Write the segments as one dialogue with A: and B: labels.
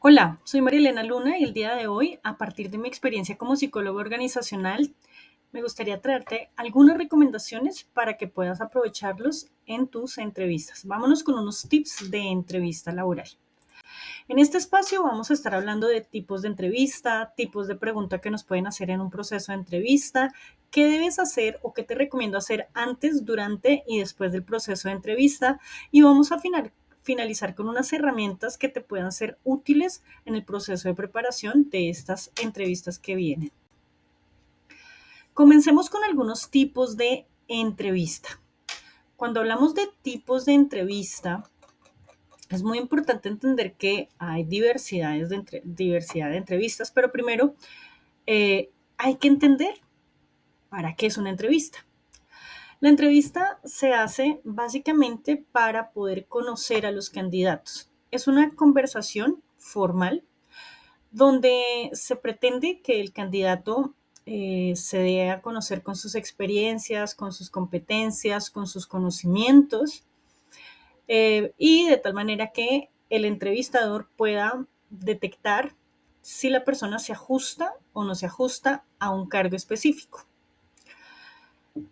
A: Hola, soy Marilena Luna y el día de hoy, a partir de mi experiencia como psicólogo organizacional, me gustaría traerte algunas recomendaciones para que puedas aprovecharlos en tus entrevistas. Vámonos con unos tips de entrevista laboral. En este espacio vamos a estar hablando de tipos de entrevista, tipos de pregunta que nos pueden hacer en un proceso de entrevista, qué debes hacer o qué te recomiendo hacer antes, durante y después del proceso de entrevista y vamos a finalizar con unas herramientas que te puedan ser útiles en el proceso de preparación de estas entrevistas que vienen. Comencemos con algunos tipos de entrevista. Cuando hablamos de tipos de entrevista, es muy importante entender que hay diversidad de entrevistas, pero primero hay que entender para qué es una entrevista. La entrevista se hace básicamente para poder conocer a los candidatos. Es una conversación formal donde se pretende que el candidato se dé a conocer con sus experiencias, con sus competencias, con sus conocimientos y de tal manera que el entrevistador pueda detectar si la persona se ajusta o no se ajusta a un cargo específico.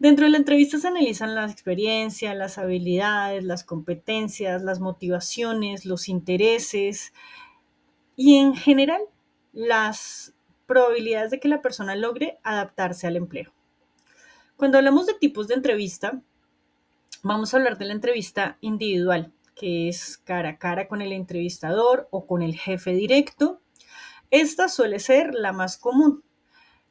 A: Dentro de la entrevista se analizan las experiencias, las habilidades, las competencias, las motivaciones, los intereses y en general las probabilidades de que la persona logre adaptarse al empleo. Cuando hablamos de tipos de entrevista, vamos a hablar de la entrevista individual, que es cara a cara con el entrevistador o con el jefe directo. Esta suele ser la más común.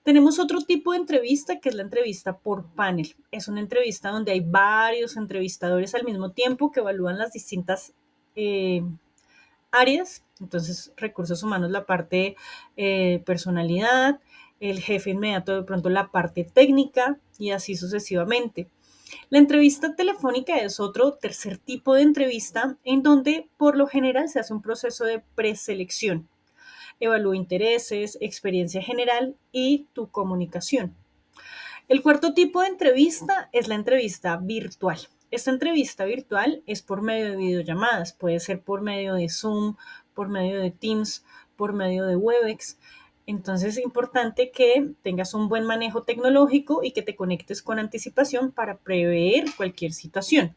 A: Tenemos otro tipo de entrevista que es la entrevista por panel. Es una entrevista donde hay varios entrevistadores al mismo tiempo que evalúan las distintas eh, áreas. Entonces, recursos humanos, la parte personalidad, el jefe inmediato de pronto la parte técnica y así sucesivamente. La entrevista telefónica es otro tercer tipo de entrevista en donde por lo general se hace un proceso de preselección. Evalúa intereses, experiencia general y tu comunicación. El cuarto tipo de entrevista es la entrevista virtual. Esta entrevista virtual es por medio de videollamadas, puede ser por medio de Zoom, por medio de Teams, por medio de Webex. Entonces es importante que tengas un buen manejo tecnológico y que te conectes con anticipación para prever cualquier situación.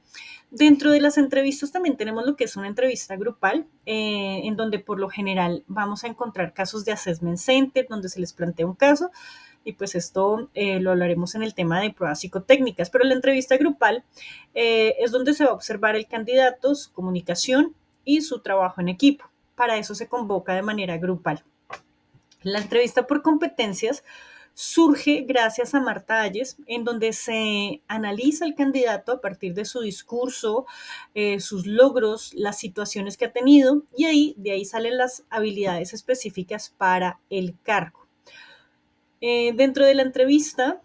A: Dentro de las entrevistas también tenemos lo que es una entrevista grupal, en donde por lo general vamos a encontrar casos de assessment center, donde se les plantea un caso y pues esto lo hablaremos en el tema de pruebas psicotécnicas, pero la entrevista grupal es donde se va a observar el candidato, su comunicación y su trabajo en equipo. Para eso se convoca de manera grupal. La entrevista por competencias surge gracias a Marta Ayes, en donde se analiza el candidato a partir de su discurso, sus logros, las situaciones que ha tenido y de ahí salen las habilidades específicas para el cargo. Dentro de la entrevista,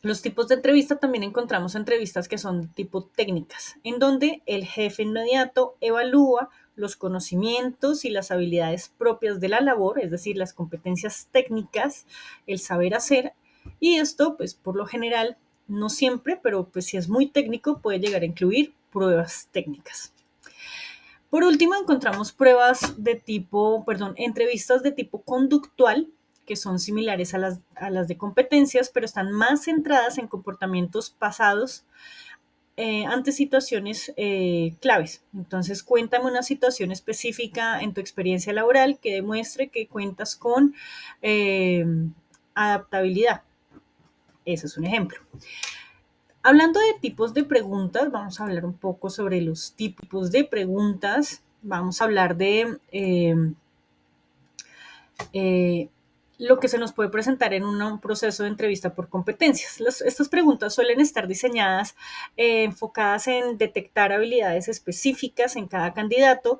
A: los tipos de entrevista también encontramos entrevistas que son tipo técnicas, en donde el jefe inmediato evalúa los conocimientos y las habilidades propias de la labor, es decir, las competencias técnicas, el saber hacer, y esto, pues por lo general, no siempre, pero pues si es muy técnico, puede llegar a incluir pruebas técnicas. Por último, encontramos entrevistas de tipo conductual, que son similares a las de competencias, pero están más centradas en comportamientos pasados ante situaciones claves. Entonces, cuéntame una situación específica en tu experiencia laboral que demuestre que cuentas con eh, adaptabilidad. Ese es un ejemplo. Hablando de tipos de preguntas, vamos a hablar un poco sobre los tipos de preguntas. Vamos a hablar de eh, lo que se nos puede presentar en un proceso de entrevista por competencias. Estas preguntas suelen estar diseñadas enfocadas en detectar habilidades específicas en cada candidato,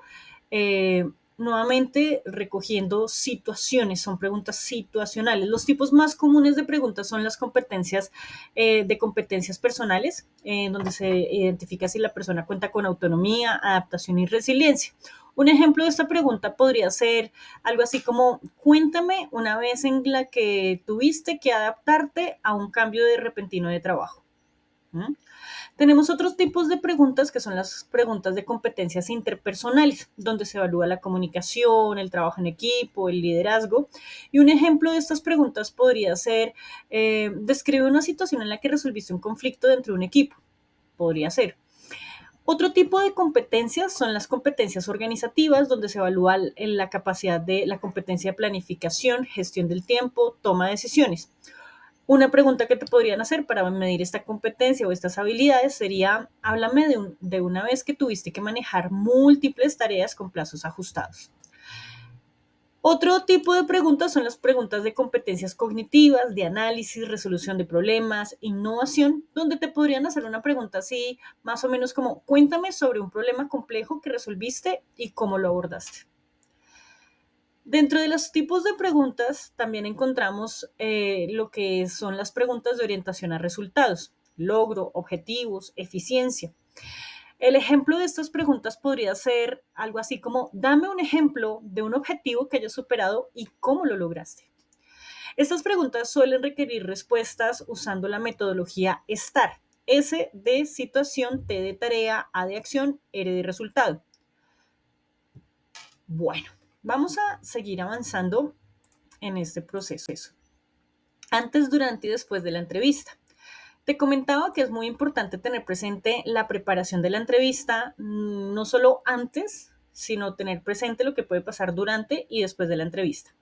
A: eh, nuevamente recogiendo situaciones, son preguntas situacionales. Los tipos más comunes de preguntas son las competencias de competencias personales, donde se identifica si la persona cuenta con autonomía, adaptación y resiliencia. Un ejemplo de esta pregunta podría ser algo así como, cuéntame una vez en la que tuviste que adaptarte a un cambio de repentino de trabajo. ¿Mm? Tenemos otros tipos de preguntas que son las preguntas de competencias interpersonales, donde se evalúa la comunicación, el trabajo en equipo, el liderazgo. Y un ejemplo de estas preguntas podría ser, describe una situación en la que resolviste un conflicto dentro de un equipo. Podría ser. Otro tipo de competencias son las competencias organizativas, donde se evalúa la capacidad de la competencia de planificación, gestión del tiempo, toma de decisiones. Una pregunta que te podrían hacer para medir esta competencia o estas habilidades sería, háblame de una vez que tuviste que manejar múltiples tareas con plazos ajustados. Otro tipo de preguntas son las preguntas de competencias cognitivas, de análisis, resolución de problemas, innovación, donde te podrían hacer una pregunta así, más o menos como, cuéntame sobre un problema complejo que resolviste y cómo lo abordaste. Dentro de los tipos de preguntas también encontramos lo que son las preguntas de orientación a resultados, logro, objetivos, eficiencia. El ejemplo de estas preguntas podría ser algo así como, dame un ejemplo de un objetivo que hayas superado y cómo lo lograste. Estas preguntas suelen requerir respuestas usando la metodología STAR. S de situación, T de tarea, A de acción, R de resultado. Bueno, vamos a seguir avanzando en este proceso. Antes, durante y después de la entrevista. Te comentaba que es muy importante tener presente la preparación de la entrevista, no solo antes, sino tener presente lo que puede pasar durante y después de la entrevista.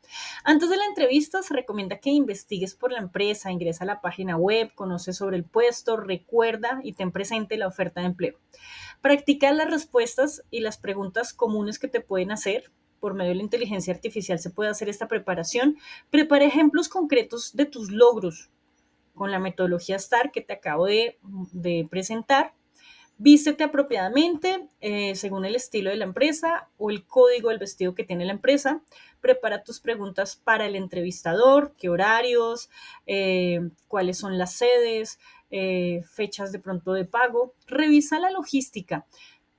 A: Antes de la entrevista se recomienda que investigues por la empresa, ingresa a la página web, conoce sobre el puesto, recuerda y ten presente la oferta de empleo. Practica las respuestas y las preguntas comunes que te pueden hacer. Por medio de la inteligencia artificial se puede hacer esta preparación. Prepara ejemplos concretos de tus logros con la metodología STAR que te acabo de presentar. Vístete apropiadamente según el estilo de la empresa o el código del vestido que tiene la empresa. Prepara tus preguntas para el entrevistador, qué horarios, cuáles son las sedes, fechas de pronto de pago. Revisa la logística.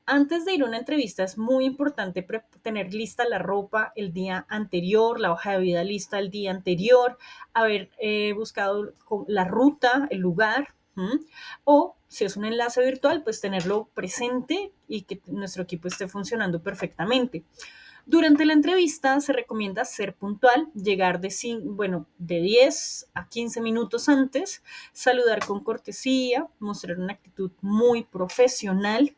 A: Antes de ir a una entrevista es muy importante tener lista la ropa el día anterior, la hoja de vida lista el día anterior, haber buscado la ruta, el lugar, o si es un enlace virtual, pues tenerlo presente y que nuestro equipo esté funcionando perfectamente. Durante la entrevista se recomienda ser puntual, llegar de 10 a 15 minutos antes, saludar con cortesía, mostrar una actitud muy profesional,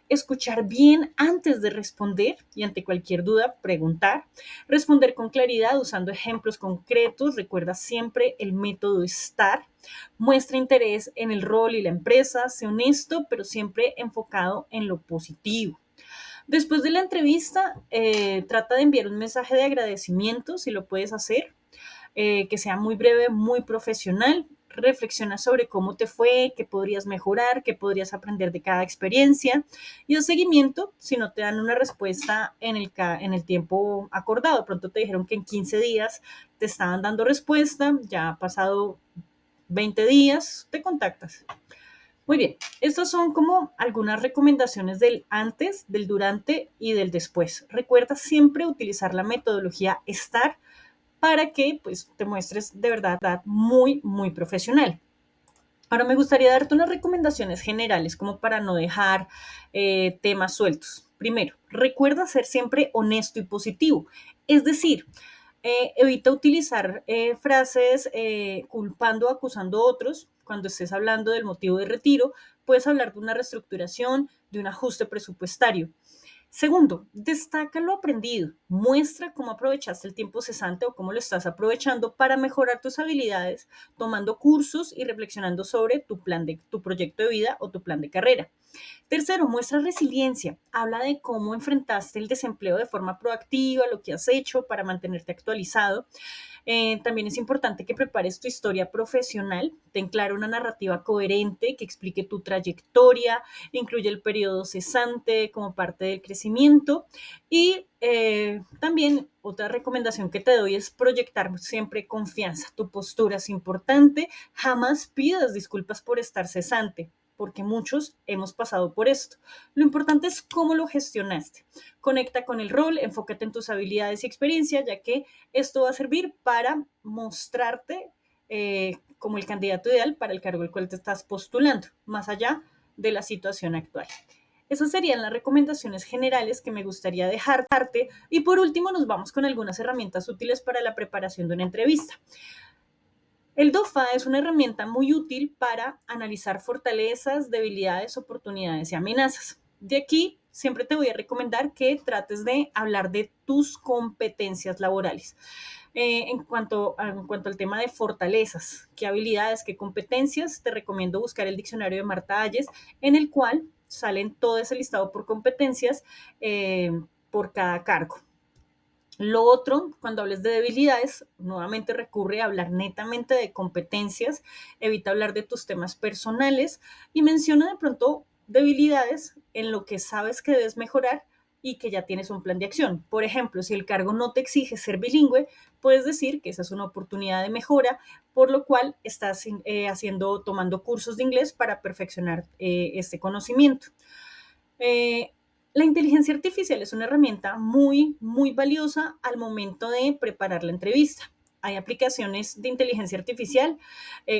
A: escuchar bien antes de responder y ante cualquier duda preguntar, responder con claridad usando ejemplos concretos, recuerda siempre el método STAR, muestra interés en el rol y la empresa, sé honesto, pero siempre enfocado en lo positivo. Después de la entrevista, trata de enviar un mensaje de agradecimiento, si lo puedes hacer, que sea muy breve, muy profesional. Reflexiona sobre cómo te fue, qué podrías mejorar, qué podrías aprender de cada experiencia. Y el seguimiento, si no te dan una respuesta en el tiempo acordado, de pronto te dijeron que en 15 días te estaban dando respuesta, ya ha pasado 20 días, te contactas. Muy bien, estas son como algunas recomendaciones del antes, del durante y del después. Recuerda siempre utilizar la metodología STAR para que pues, te muestres de verdad muy, muy profesional. Ahora me gustaría darte unas recomendaciones generales como para no dejar temas sueltos. Primero, recuerda ser siempre honesto y positivo. Es decir, evita utilizar frases culpando o acusando a otros. Cuando estés hablando del motivo de retiro, puedes hablar de una reestructuración, de un ajuste presupuestario. Segundo, destaca lo aprendido. Muestra cómo aprovechaste el tiempo cesante o cómo lo estás aprovechando para mejorar tus habilidades, tomando cursos y reflexionando sobre tu proyecto de vida o tu plan de carrera. Tercero, muestra resiliencia. Habla de cómo enfrentaste el desempleo de forma proactiva, lo que has hecho para mantenerte actualizado. También es importante que prepares tu historia profesional, ten clara una narrativa coherente que explique tu trayectoria, incluye el periodo cesante como parte del crecimiento y también otra recomendación que te doy es proyectar siempre confianza. Tu postura es importante, jamás pidas disculpas por estar cesante porque muchos hemos pasado por esto. Lo importante es cómo lo gestionaste. Conecta con el rol, enfócate en tus habilidades y experiencia, ya que esto va a servir para mostrarte como el candidato ideal para el cargo al cual te estás postulando, más allá de la situación actual. Esas serían las recomendaciones generales que me gustaría dejarte. Y por último, nos vamos con algunas herramientas útiles para la preparación de una entrevista. El DOFA es una herramienta muy útil para analizar fortalezas, debilidades, oportunidades y amenazas. De aquí, siempre te voy a recomendar que trates de hablar de tus competencias laborales. En cuanto al tema de fortalezas, qué habilidades, qué competencias, te recomiendo buscar el diccionario de Marta Hayes, en el cual salen todo ese listado por competencias por cada cargo. Lo otro, cuando hables de debilidades, nuevamente recurre a hablar netamente de competencias, evita hablar de tus temas personales y menciona de pronto debilidades en lo que sabes que debes mejorar y que ya tienes un plan de acción. Por ejemplo, si el cargo no te exige ser bilingüe, puedes decir que esa es una oportunidad de mejora, por lo cual estás tomando cursos de inglés para perfeccionar este conocimiento. Eh, la inteligencia artificial es una herramienta muy, muy valiosa al momento de preparar la entrevista. Hay aplicaciones de inteligencia artificial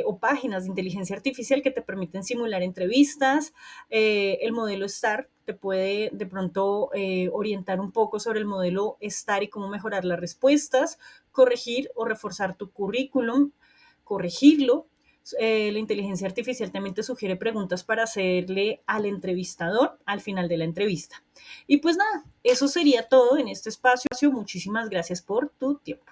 A: o páginas de inteligencia artificial que te permiten simular entrevistas. El modelo STAR te puede de pronto orientar un poco sobre el modelo STAR y cómo mejorar las respuestas, corregir o reforzar tu currículum, corregirlo. La inteligencia artificial también te sugiere preguntas para hacerle al entrevistador al final de la entrevista. Y pues nada, eso sería todo en este espacio. Muchísimas gracias por tu tiempo.